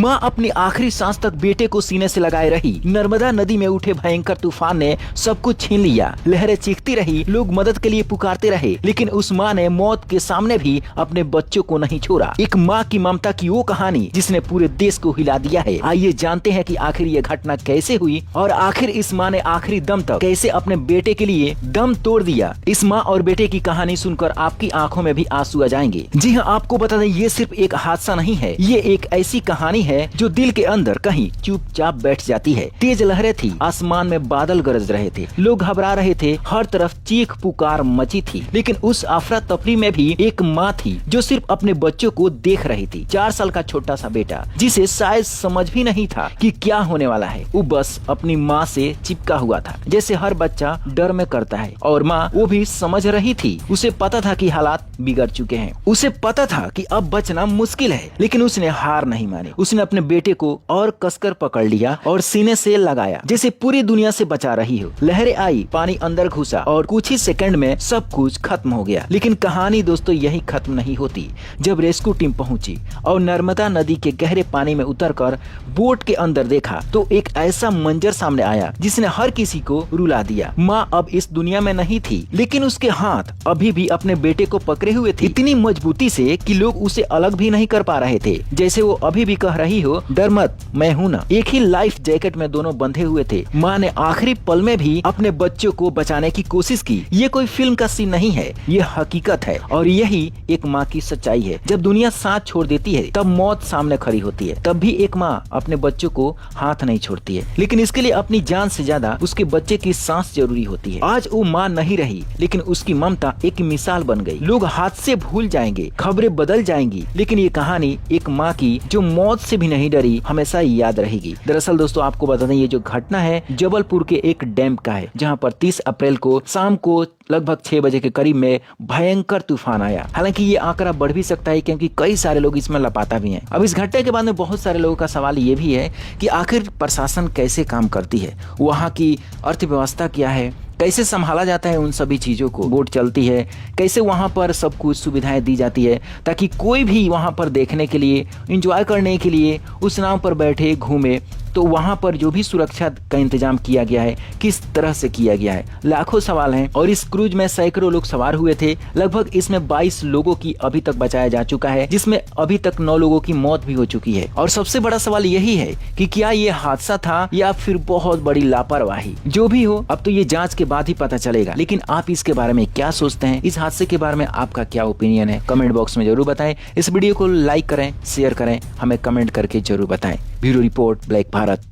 माँ अपनी आखिरी सांस तक बेटे को सीने से लगाए रही। नर्मदा नदी में उठे भयंकर तूफान ने सब कुछ छीन लिया। लहरें चीखती रही, लोग मदद के लिए पुकारते रहे, लेकिन उस माँ ने मौत के सामने भी अपने बच्चों को नहीं छोड़ा। एक माँ की ममता की वो कहानी जिसने पूरे देश को हिला दिया है। आइए जानते हैं कि आखिर ये घटना कैसे हुई और आखिर इस माँ ने आखिरी दम तक कैसे अपने बेटे के लिए दम तोड़ दिया। इस माँ और बेटे की कहानी सुनकर आपकी आंखों में भी आंसू आ जाएंगे। जी हाँ, आपको बता दें, ये सिर्फ एक हादसा नहीं है, ये एक ऐसी कहानी है जो दिल के अंदर कहीं चुपचाप बैठ जाती है। तेज लहरें थी, आसमान में बादल गरज रहे थे, लोग घबरा रहे थे, हर तरफ चीख पुकार मची थी, लेकिन उस अफरा तफरी में भी एक माँ थी जो सिर्फ अपने बच्चों को देख रही थी। 4 साल का छोटा सा बेटा जिसे शायद समझ भी नहीं था कि क्या होने वाला है, वो बस अपनी माँ से चिपका हुआ था, जैसे हर बच्चा डर में करता है। और माँ वो भी समझ रही थी, उसे पता था कि हालात बिगड़ चुके हैं, उसे पता था कि अब बचना मुश्किल है, लेकिन उसने हार नहीं मानी। उसने अपने बेटे को और कसकर पकड़ लिया और सीने से लगाया, जैसे पूरी दुनिया से बचा रही हो। लहरें आई, पानी अंदर घुसा और कुछ ही सेकंड में सब कुछ खत्म हो गया। लेकिन कहानी दोस्तों यही खत्म नहीं होती। जब रेस्क्यू टीम पहुंची और नर्मदा नदी के गहरे पानी में उतरकर बोट के अंदर देखा तो एक ऐसा मंजर सामने आया जिसने हर किसी को रुला दिया। माँ अब इस दुनिया में नहीं थी, लेकिन उसके हाथ अभी भी अपने बेटे को पकड़े हुए थे, इतनी मजबूती से कि लोग उसे अलग भी नहीं कर पा रहे थे, जैसे वो अभी भी कह रही हो, डर मत, मैं हूँ ना। एक ही लाइफ जैकेट में दोनों बंधे हुए थे। माँ ने आखिरी पल में भी अपने बच्चों को बचाने की कोशिश की। ये कोई फिल्म का सीन नहीं है, ये हकीकत है और यही एक माँ की सच्चाई है। जब दुनिया साथ छोड़ देती है तब मौत सामने खड़ी होती है, तब भी एक माँ अपने बच्चों को हाथ नहीं छोड़ती है, लेकिन इसके लिए अपनी जान से ज्यादा उसके बच्चे की सांस जरूरी होती है। आज वो माँ नहीं रही, लेकिन उसकी ममता एक मिसाल बन गई। लोग हाथ से भूल जाएंगे, खबरें बदल जाएंगी, लेकिन ये कहानी एक माँ की जो मौत से भी नहीं डरी हमेशा याद रहेगी। दरअसल दोस्तों आपको बता दें, ये जो घटना है जबलपुर के एक डैम का है, जहाँ पर 30 अप्रैल को शाम को लगभग 6 बजे के करीब में भयंकर तूफान आया। हालांकि ये आंकड़ा बढ़ भी सकता है क्योंकि कई सारे लोग इसमें लापता भी हैं। अब इस घटना के बाद में बहुत सारे लोगों का सवाल ये भी है कि आखिर प्रशासन कैसे काम करती है, वहाँ की अर्थव्यवस्था क्या है, कैसे संभाला जाता है उन सभी चीजों को, बोट चलती है, कैसे वहाँ पर सब कुछ सुविधाएं दी जाती है ताकि कोई भी वहाँ पर देखने के लिए, एंजॉय करने के लिए उस नाव पर बैठे घूमे। तो वहाँ पर जो भी सुरक्षा का इंतजाम किया गया है किस तरह से किया गया है, लाखों सवाल हैं। और इस क्रूज में सैकड़ों लोग सवार हुए थे, लगभग इसमें 22 लोगों की अभी तक बचाया जा चुका है, जिसमें अभी तक 9 लोगों की मौत भी हो चुकी है। और सबसे बड़ा सवाल यही है कि क्या ये हादसा था या फिर बहुत बड़ी लापरवाही। जो भी हो, अब तो ये जांच के बाद ही पता चलेगा। लेकिन आप इसके बारे में क्या सोचते हैं, इस हादसे के बारे में आपका क्या ओपिनियन है, कमेंट बॉक्स में जरूर बताएं। इस वीडियो को लाइक करें, शेयर करें, हमें कमेंट करके जरूर बताएं। Bureau report, black Bharat.